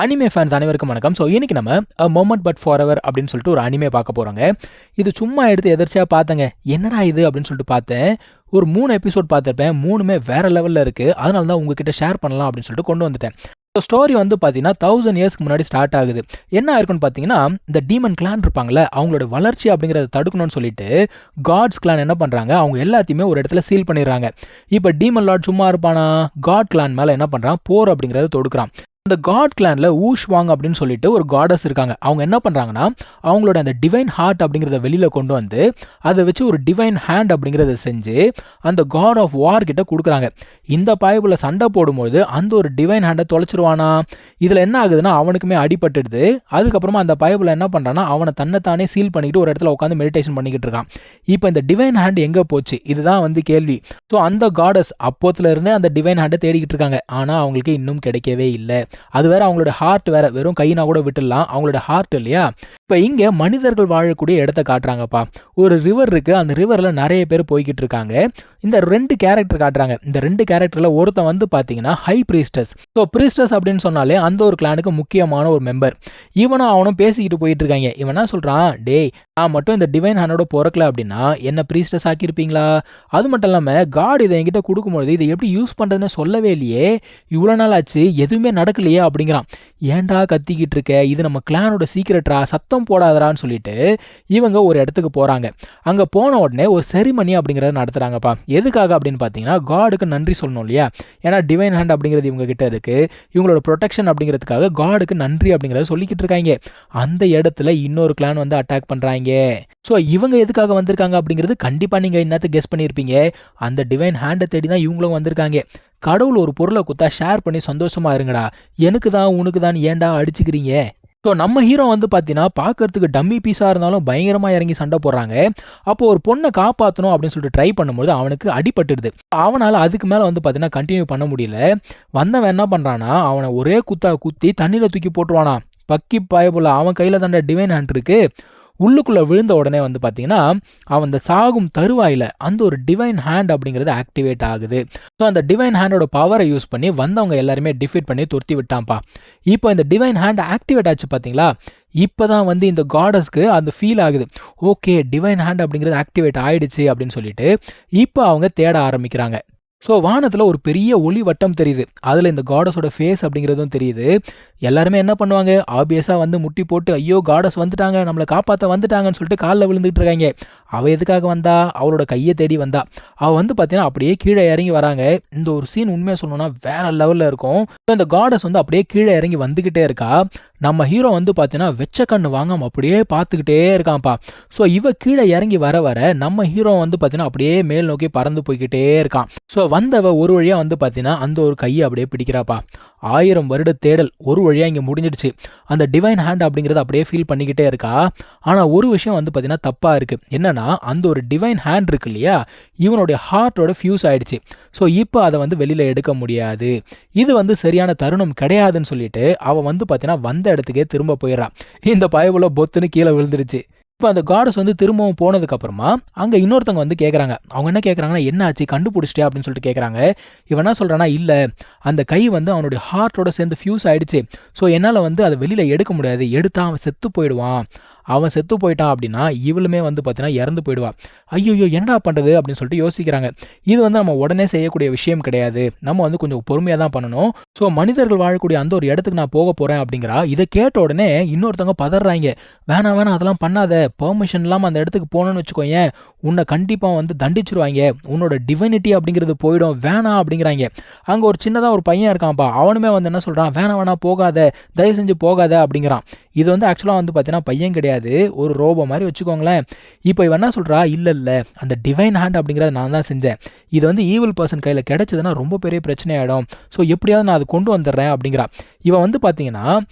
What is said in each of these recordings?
Anime fans அனைவருக்கும் வணக்கம். So இன்னைக்கு நம்ம a moment but for ever அப்படின்னு சொல்லிட்டு ஒரு அனிமே பார்க்க போகிறோங்க. இது சும்மா எடுத்து எதிர்ச்சியாக பார்த்தேங்க. என்னடா இது அப்படின்னு சொல்லிட்டு பார்த்தேன். ஒரு 3 எபிசோட் பார்த்துருப்பேன். 3மே வேறு லெவலில் இருக்குது. அதனால தான் உங்ககிட்ட ஷேர் பண்ணலாம் அப்படின்னு சொல்லிட்டு கொண்டு வந்துட்டேன். ஸோ ஸ்டோரி வந்து பார்த்தீங்கன்னா 1000 இயர்ஸ்க்கு முன்னாடி ஸ்டார்ட் ஆகுது. என்ன ஆயிருக்குன்னு பார்த்தீங்கன்னா, இந்த டீமன் கிளான் இருப்பாங்கள்ல, அவங்களோட வளர்ச்சி அப்படிங்கிறத தடுக்கணும்னு சொல்லிட்டு காட்ஸ் கிளான் என்ன பண்ணுறாங்க, அவங்க எல்லாத்தையுமே ஒரு இடத்துல சீல் பண்ணிடுறாங்க. இப்போ டீமன் லார்ட் சும்மா இருப்பானா, காட் கிளான் மேலே என்ன பண்ணுறான், போர் அப்படிங்கிறத தொடுக்கிறான். அந்த காட் கிளானில் ஊஷ்வாங் அப்படின்னு சொல்லிட்டு ஒரு காடஸ் இருக்காங்க. அவங்க என்ன பண்ணுறாங்கன்னா, அவங்களோட அந்த டிவைன் ஹார்ட் அப்படிங்கிறத வெளியில் கொண்டு வந்து அதை வச்சு ஒரு டிவைன் ஹேண்ட் அப்படிங்கிறத செஞ்சு அந்த காட் ஆஃப் வார் கிட்ட கொடுக்குறாங்க. இந்த பாய்பில் சண்டை போடும்போது அந்த ஒரு டிவைன் ஹேண்டை தொலைச்சிருவானா. இதில் என்ன ஆகுதுன்னா, அவனுக்குமே அடிபட்டுடுது. அதுக்கப்புறமா அந்த பாய்பில் என்ன பண்ணுறான்னா, அவனை தன்னைத்தானே சீல் பண்ணிக்கிட்டு ஒரு இடத்துல உட்காந்து மெடிடேஷன் பண்ணிக்கிட்டு இருக்கான். இப்போ இந்த டிவைன் ஹேண்ட் எங்கே போச்சு, இதுதான் வந்து கேள்வி. ஸோ அந்த காடஸ் அப்போத்துல இருந்தே அந்த டிவைன் ஹேண்டை தேடிக்கிட்டு இருக்காங்க. ஆனால் அவங்களுக்கு இன்னும் கிடைக்கவே இல்லை. அது வேற, அவங்களோட ஹார்ட் வேற, வெறும் கையினா கூட விட்டுடலாம், அவங்களோட ஹார்ட் இல்லையா. இப்போ இங்கே மனிதர்கள் வாழக்கூடிய இடத்த காட்டுறாங்கப்பா. ஒரு ரிவர் இருக்கு, அந்த ரிவரில் நிறைய பேர் போய்கிட்டு இருக்காங்க. இந்த 2 கேரக்டர் காட்டுறாங்க. இந்த 2 கேரக்டரில் ஒருத்தன் வந்து பார்த்தீங்கன்னா ஹை பிரீஸ்டஸ். ஸோ பிரீஸ்டஸ் அப்படின்னு சொன்னாலே அந்த ஒரு கிளானுக்கு முக்கியமான ஒரு மெம்பர். இவனும் அவனும் பேசிக்கிட்டு போயிட்டு இருக்காங்க. இவன் என்ன சொல்கிறான், டேய் நான் மட்டும் இந்த டிவைன் ஹேண்டோட பிறக்கல அப்படின்னா என்ன பிரீஸ்டஸ் ஆக்கியிருப்பீங்களா. அது மட்டும் இல்லாமல் காட் இதை என்கிட்ட கொடுக்கும்பொழுது இதை எப்படி யூஸ் பண்ணுறதுன்னு சொல்லவே இல்லையே, இவ்வளோ நாள் ஆச்சு எதுவுமே நடக்கலையே அப்படிங்கிறான். ஏன்டா கத்திக்கிட்டு இருக்க, இது நம்ம கிளானோட சீக்ரெட்ரா, சத்தம் போடாதரான்னு சொல்லிட்டு இவங்க ஒரு இடத்துக்கு போகிறாங்க. அங்கே போன உடனே ஒரு செரிமனி அப்படிங்கிறத நடத்துகிறாங்கப்பா. எதுக்காக அப்படின்னு பார்த்தீங்கன்னா, காடுக்கு நன்றி சொல்லணும் இல்லையா. ஏன்னா டிவைன் ஹேண்ட் அப்படிங்கிறது இவங்க கிட்ட இருக்குது. இவங்களோட ப்ரொடெக்ஷன் அப்படிங்கிறதுக்காக காடுக்கு நன்றி அப்படிங்கிறத சொல்லிக்கிட்டு இருக்காங்க. அந்த இடத்துல இன்னொரு கிளான் வந்து அட்டாக் பண்ணுறாங்க. ஸோ இவங்க எதுக்காக வந்திருக்காங்க அப்படிங்கிறது கண்டிப்பாக நீங்கள் இன்னத்துக்கு கெஸ் பண்ணியிருப்பீங்க. அந்த டிவைன் ஹேண்டை தேடி தான் இவங்களும் வந்திருக்காங்க. கடவுள் ஒரு பொருளை கொடுத்தா ஷேர் பண்ணி சந்தோஷமா இருங்கடா, எனக்கு தான் உனக்கு தான் ஏன்டா அடிச்சுக்கிறீங்க. ஸோ நம்ம ஹீரோ வந்து பார்த்தீங்கன்னா பார்க்கறதுக்கு டம்மி பீஸாக இருந்தாலும் பயங்கரமாக இறங்கி சண்டை போடுறாங்க. அப்போது ஒரு பொண்ணை காப்பாற்றணும் அப்படின்னு சொல்லிட்டு ட்ரை பண்ணும்போது அவனுக்கு அடிபட்டுடுது. அவனால் அதுக்கு மேலே வந்து பார்த்தீங்கன்னா கண்டினியூ பண்ண முடியல. வந்தவன் என்ன பண்ணுறான்னா, அவனை ஒரே குத்தி தண்ணியில் தூக்கி போட்டுருவானா. பக்கி பயபுள்ள அவன் கையில் தாண்ட டிவைன் ஹேண்ட் இருக்கு. உள்ளுக்குள்ளே விழுந்த உடனே வந்து பார்த்தீங்கன்னா, அவன் அந்த சாகும் தருவாயில் அந்த ஒரு டிவைன் ஹேண்ட் அப்படிங்கிறது ஆக்டிவேட் ஆகுது. ஸோ அந்த டிவைன் ஹேண்டோட பவரை யூஸ் பண்ணி வந்தவங்க எல்லாருமே டிஃபீட் பண்ணி துரத்தி விட்டான்ப்பா. இப்போ இந்த டிவைன் ஹேண்ட் ஆக்டிவேட் ஆச்சு பார்த்தீங்களா. இப்போ தான் வந்து இந்த காடஸ்க்கு அந்த ஃபீல் ஆகுது. ஓகே, டிவைன் ஹேண்ட் அப்படிங்கிறது ஆக்டிவேட் ஆயிடுச்சு அப்படின்னு சொல்லிட்டு இப்போ அவங்க தேட ஆரம்பிக்கிறாங்க. ஸோ வானத்தில் ஒரு பெரிய ஒளி வட்டம் தெரியுது. அதில் இந்த காடஸோட ஃபேஸ் அப்படிங்கிறதும் தெரியுது. எல்லாருமே என்ன பண்ணுவாங்க, ஆப்வியஸாக வந்து முட்டி போட்டு ஐயோ காடஸ் வந்துட்டாங்க, நம்மளை காப்பாற்ற வந்துட்டாங்கன்னு சொல்லிட்டு காலில் விழுந்துட்டு இருக்காங்க. அவள் எதுக்காக வந்தா, அவளோட கையை தேடி வந்தா. அவள் வந்து பார்த்தீங்கன்னா அப்படியே கீழே இறங்கி வராங்க. இந்த ஒரு சீன் உண்மையாக சொல்லணும்னா வேற லெவலில் இருக்கும். ஸோ இந்த காடஸ் வந்து அப்படியே கீழே இறங்கி வந்துக்கிட்டே இருக்கா. நம்ம ஹீரோ வந்து பார்த்தீங்கன்னா வெச்ச கண்ணு வாங்காம அப்படியே பார்த்துக்கிட்டே இருக்கான்ப்பா. ஸோ இவ கீழே இறங்கி வர வர நம்ம ஹீரோ வந்து பார்த்தீங்கன்னா அப்படியே மேல் நோக்கி பறந்து போய்கிட்டே இருக்கான். ஸோ வந்தவ ஒரு வழியாக வந்து பார்த்தீங்கன்னா அந்த ஒரு கையை அப்படியே பிடிக்கிறாப்பா. 1000 வருட தேடல் ஒரு வழியாக இங்கே முடிஞ்சிடுச்சு. அந்த டிவைன் ஹேண்ட் அப்படிங்கிறத அப்படியே ஃபீல் பண்ணிக்கிட்டே இருக்கா. ஆனால் ஒரு விஷயம் வந்து பார்த்தீங்கன்னா தப்பாக இருக்குது. என்னன்னா, அந்த ஒரு டிவைன் ஹேண்ட் இருக்கு இல்லையா, இவனுடைய ஹார்ட்டோட ஃபியூஸ் ஆயிடுச்சு. ஸோ இப்போ அதை வந்து வெளியில் எடுக்க முடியாது. இது வந்து சரியான தருணம் கிடையாதுன்னு சொல்லிட்டு அவள் வந்து பார்த்தீங்கன்னா வந்த இடத்துக்கே திரும்ப போயிடறான். இந்த பயபுல பொத்துன்னு கீழே விழுந்துருச்சு. இப்போ அந்த காடஸ் வந்து திரும்பவும் போனதுக்கப்புறமா அங்கே இன்னொருத்தவங்க வந்து கேட்குறாங்க. அவங்க என்ன கேட்குறாங்கன்னா, என்ன ஆச்சு கண்டுபிடிச்சிட்டே அப்படின்னு சொல்லிட்டு கேட்குறாங்க. இவன் என்ன சொல்கிறான்னா, இல்லை அந்த கை வந்து அவனுடைய ஹார்ட்டோட சேர்ந்து ஃபியூஸ் ஆகிடுச்சு. ஸோ என்னால் வந்து அதை வெளியில் எடுக்க முடியாது, எடுத்தா அவன் செத்து போயிடுவான். அவன் செத்து போயிட்டான் அப்படின்னா இவளுமே வந்து பார்த்தீங்கன்னா இறந்து போயிடுவா. ஐயோ என்னடா பண்ணுறது அப்படின்னு சொல்லிட்டு யோசிக்கிறாங்க. இது வந்து நம்ம உடனே செய்யக்கூடிய விஷயம் கிடையாது, நம்ம வந்து கொஞ்சம் பொறுமையாக தான் பண்ணணும். ஸோ மனிதர்கள் வாழக்கூடிய அந்த ஒரு இடத்துக்கு நான் போக போகிறேன் அப்படிங்கிறா. இதை கேட்ட உடனே இன்னொருத்தவங்க பதறாங்க. வேணாம் அதெல்லாம் பண்ணாத, பெர்மிஷன் இல்லாமல் அந்த இடத்துக்கு போகணும்னு வச்சுக்கோங்க, உன்னை கண்டிப்பாக வந்து தண்டிச்சிருவாங்க, உன்னோட டிவைனிட்டி அப்படிங்கிறது போயிடும், வேணாம் அப்படிங்கிறாங்க. அங்கே ஒரு சின்னதாக ஒரு பையன் இருக்கான்ப்பா. அவனுமே வந்து என்ன சொல்கிறான், வேணாம் போகாத, தயவு செஞ்சு போகாத அப்படிங்கிறான். இது வந்து ஆக்சுவலாக வந்து பார்த்தீங்கன்னா பையன் கிடையாது, ஒரு ரோபோ மாதிரி வச்சுக்கோங்களேன். இப்போ இவன் என்ன சொல்கிறா, இல்லை அந்த டிவைன் ஹேண்ட் அப்படிங்கிறத நான் தான் செஞ்சேன், இது வந்து ஈவில் பர்சன் கையில் கிடைச்சதுன்னா ரொம்ப பெரிய பிரச்சனையாயிடும், ஸோ எப்படியாவது நான் அதை கொண்டு வந்துடுறேன் அப்படிங்கிறா. இவன் வந்து பார்த்தீங்கன்னா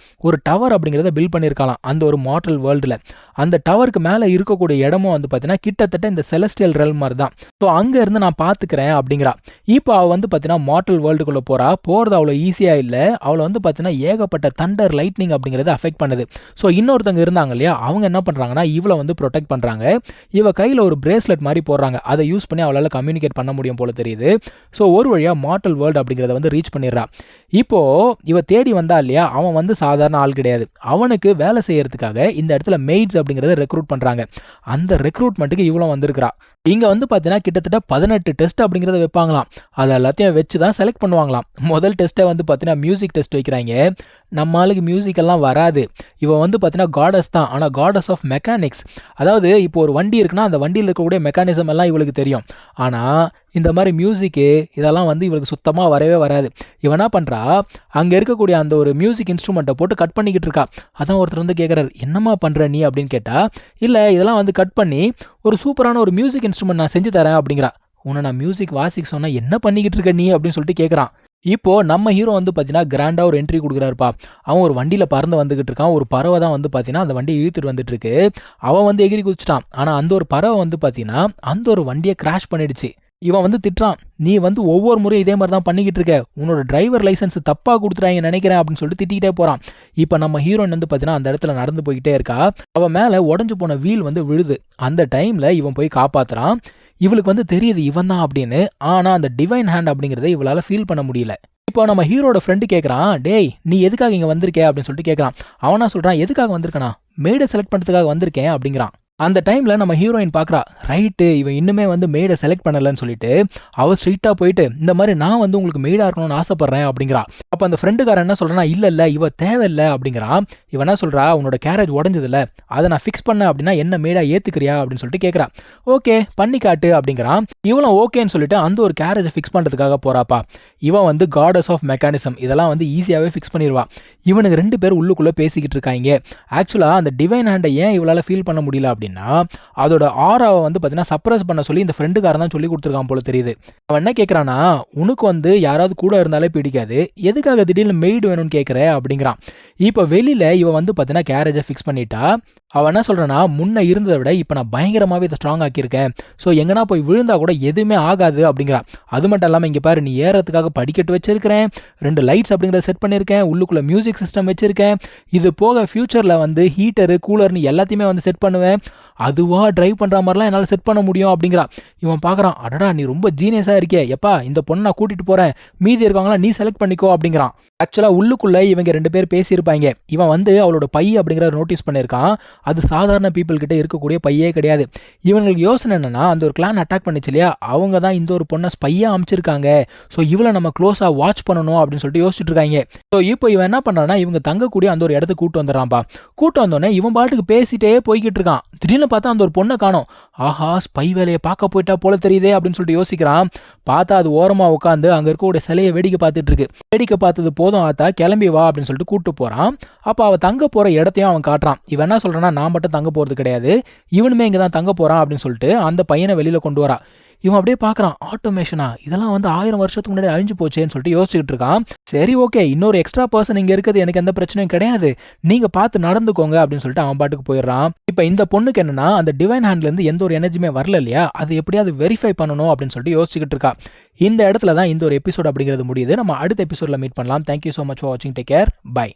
ஒரு டவர் அப்படிங்கிறத பில்ட் பண்ணியிருக்கலாம் அந்த ஒரு மார்டல் வேர்ல்டில். அந்த டவருக்கு மேலே இருக்கக்கூடிய இடமும் வந்து பார்த்தீங்கன்னா கிட்டத்தட்ட இந்த செலஸ்டியல் ரெல்ம் மாதிரி தான். ஸோ அங்கே இருந்து நான் பார்த்துக்கிறேன் அப்படிங்கிறா. இப்போ அவள் வந்து பார்த்தீங்கன்னா மார்டல் வேர்ல்டுக்குள்ளே போகிறது அவ்வளோ ஈஸியாக இல்லை. அவளை வந்து பார்த்தீங்கன்னா ஏகப்பட்ட தண்டர் லைட்னிங் அப்படிங்கிறது அஃபெக்ட் பண்ணுது. ஸோ இன்னொருத்தவங்க இருந்தாங்க இல்லையா, அவங்க என்ன பண்ணுறாங்கன்னா இவளை வந்து ப்ரொடெக்ட் பண்ணுறாங்க. இவ கையில் ஒரு பிரேஸ்லெட் மாதிரி போடுறாங்க. அதை யூஸ் பண்ணி அவளால் கம்யூனிகேட் பண்ண முடியும் போல தெரியுது. ஸோ ஒரு வழியாக மார்டல் வேர்ல்டு அப்படிங்கிறத வந்து ரீச் பண்ணிடுறா. இப்போது இவ தேடி வந்தா இல்லையா, அவன் வந்து சாதாரண ஆள் கிடையாது. அவனுக்கு வேலை செய்யறதுக்காக இந்த இடத்துல மெய்ட்ஸ் அப்படிங்கிறத ரெக்ரூட் பண்ணுறாங்க. அந்த ரெக்ரூட்மெண்ட்டுக்கு இவ்வளோ வந்திருக்கிறா. இங்கே வந்து பார்த்தீங்கன்னா கிட்டத்தட்ட 18 டெஸ்ட் அப்படிங்கிறத வைப்பாங்களாம். அதை எல்லாத்தையும் வச்சு தான் செலக்ட் பண்ணுவாங்களாம். முதல் டெஸ்ட்டை வந்து பார்த்தீங்கன்னா மியூசிக் டெஸ்ட் வைக்கிறாங்க. நம்ம ஆளுக்கு மியூசிக் எல்லாம் வராது. இவன் வந்து பார்த்தீங்கன்னா காடஸ் தான், ஆனால் காடஸ் ஆஃப் மெக்கானிக்ஸ். அதாவது இப்போ ஒரு வண்டி இருக்குன்னா அந்த வண்டியில் இருக்கக்கூடிய மெக்கானிசம் எல்லாம் இவளுக்கு தெரியும். ஆனால் இந்த மாதிரி மியூசிக்கு இதெல்லாம் வந்து இவளுக்கு சுத்தமாக வரவே வராது. இவன் என்ன பண்ணுறா, அங்கே இருக்கக்கூடிய அந்த ஒரு மியூசிக் இன்ஸ்ட்ருமெண்ட்டை போட்டு கட் பண்ணிக்கிட்டு இருக்கா. அதான் ஒருத்தர் வந்து கேட்குறாரு, என்னம்மா பண்ணுற நீ அப்படின்னு கேட்டால், இல்லை இதெல்லாம் வந்து கட் பண்ணி ஒரு சூப்பரான ஒரு மியூசிக் இன்ஸ்ட்ருமெண்ட் நான் செஞ்சு தரேன் அப்படிங்கிறா. உன்னை நான் மியூசிக் வாசிக்க சொன்னால் என்ன பண்ணிக்கிட்டு இருக்க நீ அப்படின்னு சொல்லிட்டு கேட்குறான். இப்போ நம்ம ஹீரோ வந்து பார்த்தீங்கன்னா கிராண்டாக ஒரு என்ட்ரி கொடுக்குறாருப்பா. அவன் ஒரு வண்டியில் பறந்து வந்துகிட்டு இருக்கான். ஒரு பறவை தான் வந்து பார்த்தீங்கன்னா அந்த வண்டியை இழுத்துட்டு வந்துட்டு இருக்கு. அவன் வந்து எகிரி குதிச்சிட்டான். ஆனால் அந்த ஒரு பறவை வந்து பார்த்தீங்கன்னா அந்த ஒரு வண்டியை கிராஷ் பண்ணிடுச்சு. இவன் வந்து திட்டுறான், நீ வந்து ஒவ்வொரு முறையும் இதே மாதிரி தான் பண்ணிக்கிட்டு இருக்க, உன்னோட டிரைவர் லைசன்ஸ் தப்பாக கொடுத்துட்டாங்க நினைக்கிறேன் அப்படின்னு சொல்லிட்டு திட்டிகிட்டே போகிறான். இப்போ நம்ம ஹீரோயின் வந்து பார்த்தீங்கன்னா அந்த இடத்துல நடந்து போய்கிட்டே இருக்கா. அவன் மேலே உடஞ்சு போன வீல் வந்து விழுது. அந்த டைமில் இவன் போய் காப்பாற்றுறான். இவளுக்கு வந்து தெரியுது இவன் தான் அப்படின்னு. ஆனால் அந்த டிவைன் ஹேண்ட் அப்படிங்கிறத இவளால் ஃபீல் பண்ண முடியல. இப்போ நம்ம ஹீரோட ஃப்ரெண்டு கேட்குறான், டேய் நீ எதுக்காக இங்கே வந்திருக்கே அப்படின்னு சொல்லிட்டு கேட்குறான். அவனா சொல்கிறான், எதுக்காக வந்திருக்கனா, மேடை செலக்ட் பண்ணுறதுக்காக வந்திருக்கேன் அப்படிங்கிறான். அந்த டைமில் நம்ம ஹீரோயின் பார்க்குறா, ரைட்டு இவன் இன்னுமே வந்து மெய்டை செலக்ட் பண்ணலன்னு சொல்லிட்டு அவள் ஸ்ட்ரீட்டாக போயிட்டு இந்த மாதிரி நான் வந்து உங்களுக்கு மெய்டாக இருக்கணும்னு ஆசைப்பட்றேன் அப்படிங்கிறா. அப்போ அந்த ஃப்ரெண்டுக்காரன் என்ன சொல்கிறான்னா, இல்லை இவ தேவையில்லை அப்படிங்கிறான். இவன் என்ன சொல்கிறா, உன்னோட கேரேஜ் உடஞ்சதில்ல, அதை நான் ஃபிக்ஸ் பண்ணேன் அப்படின்னா என்ன மெய்டாக ஏற்றுக்கிறியா அப்படின்னு சொல்லிட்டு கேட்குறா. ஓகே பண்ணி காட்டு அப்படிங்கிறான். இவளும் ஓகேன்னு சொல்லிட்டு அந்த ஒரு கேரேஜை ஃபிக்ஸ் பண்ணுறதுக்காக போகிறாப்பா. இவன் வந்து காடஸ் ஆஃப் மெக்கானிசம் இதெல்லாம் வந்து ஈஸியாகவே ஃபிக்ஸ் பண்ணிடுவா. இவனுக்கு 2 பேர் உள்ளுக்குள்ளே பேசிக்கிட்டு இருக்காங்க. ஆக்சுவலாக அந்த டிவைன் ஹேண்டை ஏன் இவளால் ஃபீல் பண்ண முடியல அப்படின்னா, அதோட ஆராவை வந்து பார்த்தீங்கன்னா சப்ரஸ் பண்ண சொல்லி இந்த ஃப்ரெண்டுக்காரன் தான் சொல்லி கொடுத்துருக்கான் போல தெரியுது. அவன் என்ன கேட்குறான்னா, உனக்கு வந்து யாராவது கூட இருந்தாலே பிடிக்காது, எதுக்காக திடீர்னு மெய்டு வேணும்னு கேட்குற அப்படிங்கிறான். இப்போ வெளியில் இவன் வந்து பார்த்தீங்கன்னா கேரேஜை ஃபிக்ஸ் பண்ணிட்டா. அவன் என்ன சொல்கிறான்னா, முன்ன இருந்ததை விட இப்போ நான் பயங்கரமாகவே இதை ஸ்ட்ராங் ஆக்கியிருக்கேன். ஸோ எங்கன்னா போய் விழுந்தா கூட எதுவுமே ஆகாது அப்படிங்கிறான். அது மட்டும் இல்லாமல் இங்கே பாரு, நீ ஏறத்துக்காக படிக்கட்டு வச்சிருக்கிறேன், 2 லைட்ஸ் அப்படிங்கிறத செட் பண்ணியிருக்கேன், உள்ளுக்குள்ளே மியூசிக் சிஸ்டம் வச்சிருக்கேன், இது போக ஃபியூச்சரில் வந்து ஹீட்டரு கூலர்னு எல்லாத்தையுமே வந்து செட் பண்ணுவேன், அதுவாக ட்ரைவ் பண்ணுற மாதிரிலாம் என்னால் செட் பண்ண முடியும் அப்படிங்கிறா. இவன் பார்க்குறான், அடடா நீ ரொம்ப ஜீனியஸாக இருக்கே, எப்பா இந்த பொண்ணை நான் கூட்டிகிட்டு போகிறேன், மீதி இருக்காங்களா நீ செலக்ட் பண்ணிக்கோ அப்படிங்கிறான். ஆக்சுவலாக உள்ளுக்குள்ளே இவங்க 2 பேர் பேசியிருப்பாங்க. இவன் வந்து அவளோட பை அப்படிங்கிற நோட்டீஸ் பண்ணியிருக்கான். அது சாதாரண பீப்புள் கிட்ட இருக்கக்கூடிய பையே கிடையாது. இவங்களுக்கு யோசனை என்னன்னா, அந்த ஒரு கிளான் அட்டாக் பண்ணிச்சு இல்லையா, அவங்க தான் இந்த ஒரு பொண்ணை ஸ்பையாக அமைச்சிருக்காங்க. ஸோ இவளை நம்ம க்ளோஸாக வாட்ச் பண்ணணும் அப்படின்னு சொல்லிட்டு யோசிச்சுட்டு இருக்காங்க. ஸோ இப்போ இவன் என்ன பண்ணுறான்னா, இவங்க தங்கக்கூடிய அந்த ஒரு இடத்துக்கு கூட்டு வந்துடுறான்ப்பா. கூட்டு வந்தோடனே இவன் பாட்டுக்கு பேசிட்டே போய்கிட்டு இருக்கான். திடீர்னு பார்த்தா அந்த ஒரு பொண்ணை காணோம். ஆஹா ஸ்பை வேலையை பார்க்க போயிட்டா போல தெரியுதே அப்படின்னு சொல்லிட்டு யோசிக்கிறான். பார்த்தா அது ஓரமாக உட்காந்து அங்கே இருக்கக்கூடிய சிலையை வேடிக்கை பார்த்துட்டு இருக்கு. வேடிக்கை பார்த்தது போதும் ஆத்தா, கிளம்பி வா அப்படின்னு சொல்லிட்டு கூப்பிட்டு போகிறான். அப்போ அவள் தங்க போகிற இடத்தையும் அவன் காட்டுறான். இவன் என்ன சொல்கிறான்னா, நான் மட்டும் தங்க போகிறது கிடையாது, இவனுமே இங்கே தான் தங்க போகிறான் அப்படின்னு சொல்லிட்டு அந்த பையனை வெளியில் கொண்டு வரா. இவன் அப்படியே பார்க்குறான், ஆட்டோமேஷனா இதெல்லாம் வந்து 1000 வருஷத்துக்கு முன்னாடி அழிஞ்சு போச்சேன்னு சொல்லிட்டு யோசிச்சுட்டு இருக்கான். சரி ஓகே, இன்னொரு எக்ஸ்ட்ரா பர்சன் இங்கே இருக்குது, எனக்கு எந்த பிரச்சனையும் கிடையாது, நீங்கள் பார்த்து நடந்துக்கோங்க அப்படின்னு சொல்லிட்டு அவன் பாட்டுக்கு போயிடுறான். இப்போ இந்த பொண்ணுக்கு என்னன்னா, அந்த டிவைன் ஹேண்ட்லேருந்து எந்த ஒரு எனர்ஜியுமே வரல இல்லையா, அது எப்படியாவது வெரிஃபை பண்ணணும் அப்படின்னு சொல்லிட்டு யோசிச்சுக்கிட்டு இருக்கா. இந்த இடத்துல தான் இந்த ஒரு எபிசோட் அப்படிங்கிறது முடியுது. நம்ம அடுத்த எபிசோடில் மீட் பண்ணலாம். தேங்க்யூ ஸோ மச் ஃபார் வாட்சிங். Take care. பை.